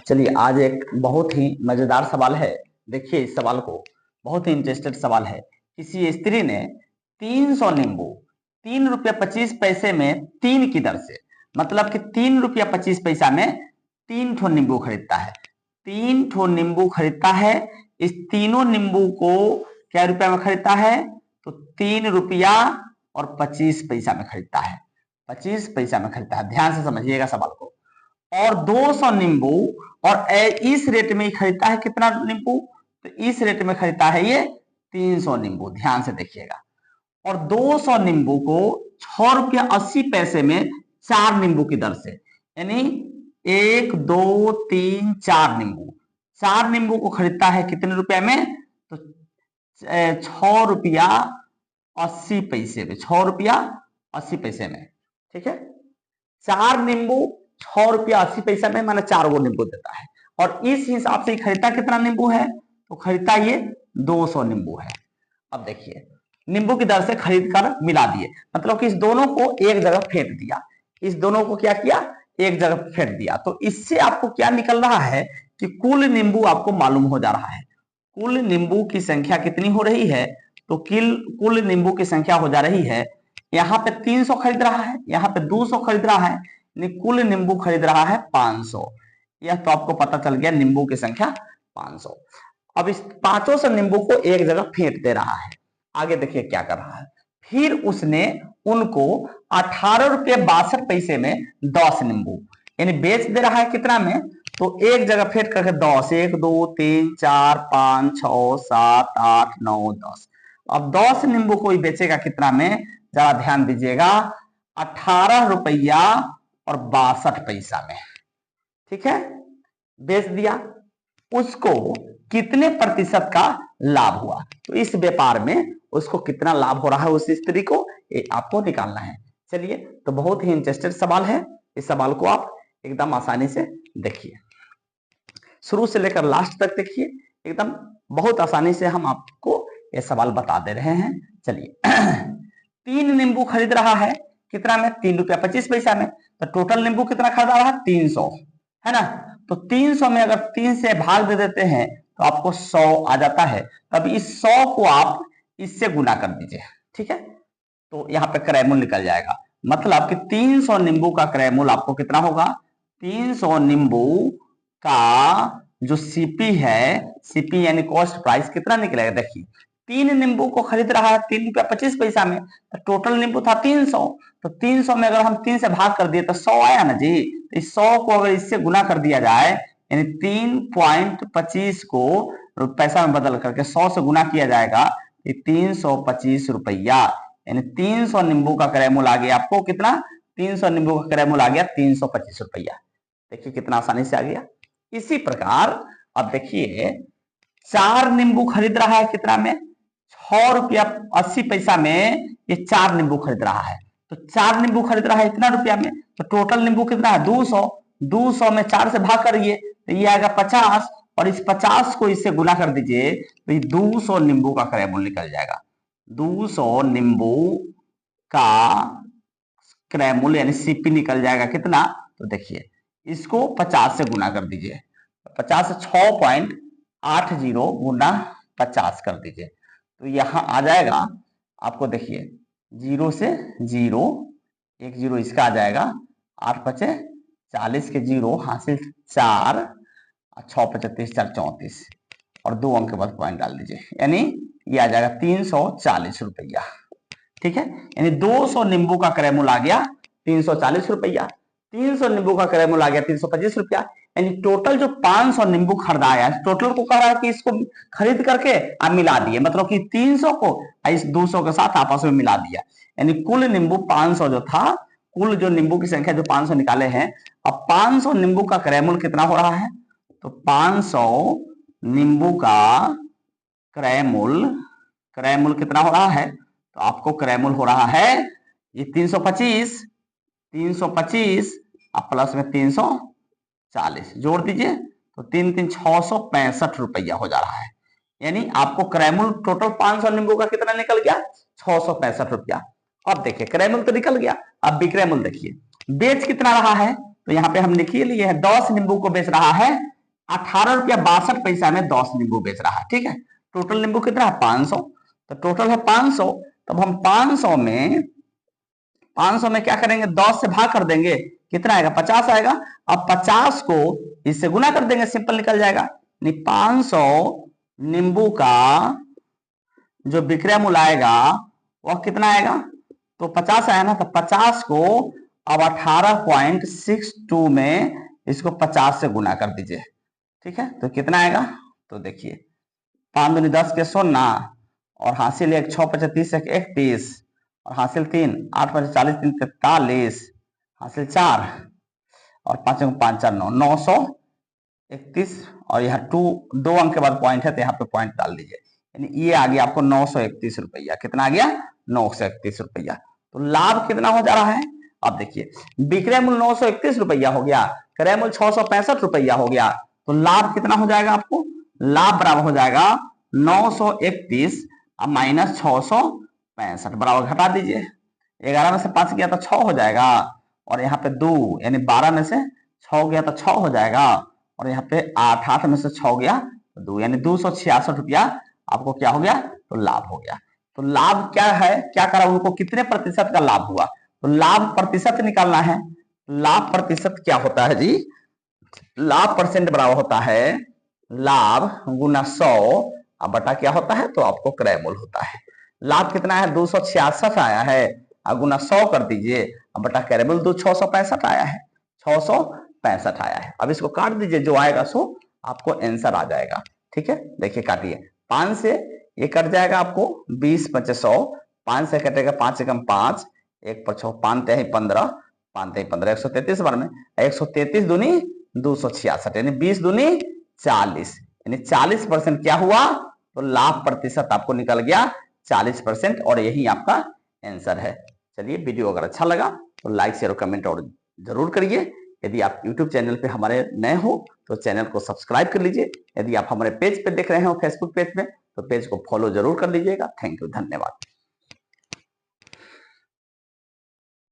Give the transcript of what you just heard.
चलिए आज एक बहुत ही मजेदार सवाल है। देखिए इस सवाल को, बहुत ही इंटरेस्टेड सवाल है। किसी स्त्री ने 300 नींबू 3 रुपया 25 पैसे में 3 की दर से, मतलब कि 3 रुपया 25 पैसा में 3 ठो नींबू खरीदता है। 3 ठो नींबू खरीदता है। इस तीनों नींबू को क्या रुपया में खरीदता है? तो 3 रुपया और 25 पैसा में खरीदता है। 25 पैसा में खरीदता है। ध्यान से समझिएगा सवाल को। और 200 नींबू और इस रेट में खरीदता है। कितना नींबू? तो इस रेट में खरीदता है ये 300 नींबू। ध्यान से देखिएगा। और 200 नींबू को 6 रुपया 80 पैसे में 4 नींबू की दर से, यानी 1 2 3 4 नींबू, 4 नींबू को खरीदता है कितने रुपया में? तो 6 रुपया 80 पैसे में। 6 रुपया 80 पैसे में। ठीक है, 4 नींबू 6 रुपया 80 पैसा में, माना 4 गो नींबू देता है। और इस हिसाब से खरीदता कितना नींबू है? तो खरीदता ये 200 नींबू है। अब देखिए, नींबू की दर से खरीद कर मिला दिए, मतलब कि इस दोनों को एक जगह फेंक दिया। इस दोनों को क्या किया? एक जगह फेंक दिया। तो इससे आपको क्या निकल रहा है कि कुल नींबू आपको मालूम हो जा रहा है। कुल नींबू की संख्या कितनी हो रही है? तो कुल नींबू की संख्या हो जा रही है, यहाँ पे 300 खरीद रहा है, यहाँ पे 200 खरीद रहा है, कुल नींबू खरीद रहा है 500। यह तो आपको पता चल गया, नींबू की संख्या 500। अब इस 500 नींबू को एक जगह फेंक दे रहा है। आगे देखिए क्या कर रहा है। फिर उसने उनको 18 रुपये 62 पैसे में 10 नींबू, यानी बेच दे रहा है। कितना में? तो एक जगह फेंक करके 10, 1 2 3 4 5 6 7 8 9 10। अब 10 नींबू को ही बेचेगा कितना में? जरा ध्यान दीजिएगा, 18 रुपया 62 पैसा में। ठीक है, बेच दिया। उसको कितने प्रतिशत का लाभ हुआ? तो इस व्यापार में उसको कितना लाभ हो रहा है उस स्त्री को, ये आपको निकालना है। चलिए, तो बहुत ही इंटरेस्टेड सवाल है। इस सवाल को आप एकदम आसानी से देखिए, शुरू से लेकर लास्ट तक देखिए। एकदम बहुत आसानी से हम आपको ये सवाल बता दे रहे हैं। चलिए 3 नींबू खरीद रहा है। कितना में? 3 रुपया 25 पैसा में। तो टोटल नींबू कितना खरीदा रहा है? 300, है ना। तो 300 में अगर 3 से भाग दे देते हैं तो आपको 100 आ जाता है। तब इस 100 को आप इससे गुना कर दीजिए। ठीक है, तो यहाँ पे क्रय मूल्य निकल जाएगा। मतलब कि 300 नींबू का क्रय मूल्य आपको कितना होगा? 300 नींबू का जो सीपी है, सीपी यानी कॉस्ट प्राइस, कितना निकलेगा? देखिए, 3 नींबू को खरीद रहा है 3 रुपया 25 पैसा में, तो टोटल नींबू था 300। तो 300 में अगर हम 3 से भाग कर दिए तो 100 आया ना जी। तो इस 100 को अगर इससे गुना कर दिया जाए, यानी 3.25 को पैसा में बदल करके 100 से गुना किया जाएगा, 325 रुपया, यानी 300 नींबू का क्रय मूल्य आ गया आपको कितना? 300 नींबू का क्रय मूल्य आ गया 325 रुपया। देखिए कितना आसानी से आ गया। इसी प्रकार अब देखिए, 4 नींबू खरीद रहा है। कितना में? 6 रुपया 80 पैसा में ये 4 नींबू खरीद रहा है। तो 4 नींबू खरीद रहा है इतना रुपया में। तो टोटल नींबू कितना है? 200। 200 में 4 से भाग करिए तो ये आएगा 50, और इस 50 को इससे गुना कर दीजिए तो ये 200 नींबू का क्रय मूल्य निकल जाएगा। 200 नींबू का क्रय मूल्य यानी सीपी निकल जाएगा कितना? तो देखिए, इसको 50 से गुना कर दीजिए। 50 से 6.80 गुना 50 कर दीजिए, तो यहां आ जाएगा आपको। देखिए, 0 से 0, 1 0 इसका आ जाएगा। 8 5 40 के 0 हासिल 4, 6 35 4 34, और 2 अंक के बाद पॉइंट डाल दीजिए, यानी ये आ जाएगा 340 रुपया। ठीक है, यानी 200 नींबू का क्रय मूल्य आ गया 340 रुपया। 300 नींबू का क्रय मूल्य आ गया 325 रुपया। यानी टोटल जो 500 नींबू खरीदाया, टोटल को कह रहा है कि इसको खरीद करके आप मिला दिए, मतलब कि 300 को इस 200 के साथ आपस में मिला दिया। यानी कुल नींबू 500 जो था, कुल जो नींबू की संख्या जो 500 निकाले हैं, अब 500 नींबू का क्रय मूल्य कितना हो रहा है? तो 500 नींबू का क्रय मूल्य कितना हो रहा है? तो आपको क्रय मूल्य हो रहा है ये 325 और प्लस में 340 जोड़ दीजिए तो 3 3 665 रुपया हो जा रहा है। यानी आपको क्रय मूल्य टोटल 500 नींबू का कितना निकल गया? 665 रुपया। अब देखिए, क्रय मूल्य तो निकल गया। अब विक्रय मूल्य देखिए, बेच कितना रहा है? तो यहाँ पे हम लिखिए लिए 10 नींबू को बेच रहा है 18 रुपया 62 पैसा में 10 नींबू बेच रहा है। ठीक है, टोटल नींबू कितना है 500, तो टोटल है 500। तब हम 500 में क्या करेंगे, 10 से भाग कर देंगे, कितना आएगा 50 आएगा। अब 50 को इससे गुना कर देंगे, सिंपल निकल जाएगा। 500 नींबू का जो विक्रय मूल्य आएगा वह कितना आएगा, तो 50 आया ना, तो 50 को अब 18.62 में इसको 50 से गुना कर दीजिए। ठीक है, तो कितना आएगा, तो देखिए 5 दूनी 10 के 16 और हासिल 1 6 5 30 31 और हासिल 3 8 5 40 3 43 हासिल 4 और 5 5 4 9 931 और यहाँ 2 अंक के बाद पॉइंट है तो यहाँ पे पॉइंट डाल दीजिए, यानी ये आ गया आपको 931 रुपया। कितना आ गया 931 रुपया। तो लाभ कितना हो जा रहा है, अब देखिए विक्रय मूल्य 931 रुपया हो गया, क्रय मूल्य 665 रुपया हो गया, तो लाभ कितना हो जाएगा आपको, लाभ बराबर हो जाएगा 931 अब माइनस 665 बराबर घटा दीजिए। 11 में से 5 गया तो 6 हो जाएगा और यहाँ पे 2 यानी 12 में से 6 गया तो 6 हो जाएगा और यहाँ पे 8 में से 6 गया तो 2 यानी 266 रुपया आपको क्या हो गया, तो लाभ हो गया। तो लाभ क्या है, क्या करा उनको, कितने प्रतिशत का लाभ हुआ, तो लाभ प्रतिशत निकालना है। लाभ प्रतिशत क्या होता है जी, लाभ परसेंट बराबर होता है लाभ गुना 100 अब बटा क्या होता है, तो आपको क्रय मूल्य होता है। लाभ कितना है 266 आया है, अब गुना 100 कर दीजिए, अब बटा क्रय मूल्य 665 आया है, 665 आया है। अब इसको काट दीजिए, जो आएगा सो आपको आंसर आ जाएगा। ठीक है, देखिए काटिए, 5 से ये कट जाएगा आपको 20 5 100, 5 से कटेगा 5 एकम 5 1 पर 6 5 3 15 5 3 15 133 बार में 133 दूनी 266 यानी 20 दूनी 40 यानी 40% क्या हुआ, तो लाभ प्रतिशत आपको निकल गया 40% और यही आपका आंसर है। चलिए, वीडियो अगर अच्छा लगा तो लाइक शेयर और कमेंट और जरूर करिए। यदि आप YouTube चैनल पे हमारे नए हो तो चैनल को सब्सक्राइब कर लीजिए। यदि आप हमारे पेज पे देख रहे हो फेसबुक पेज पे तो पेज को फॉलो जरूर कर लीजिएगा। थैंक यू, धन्यवाद।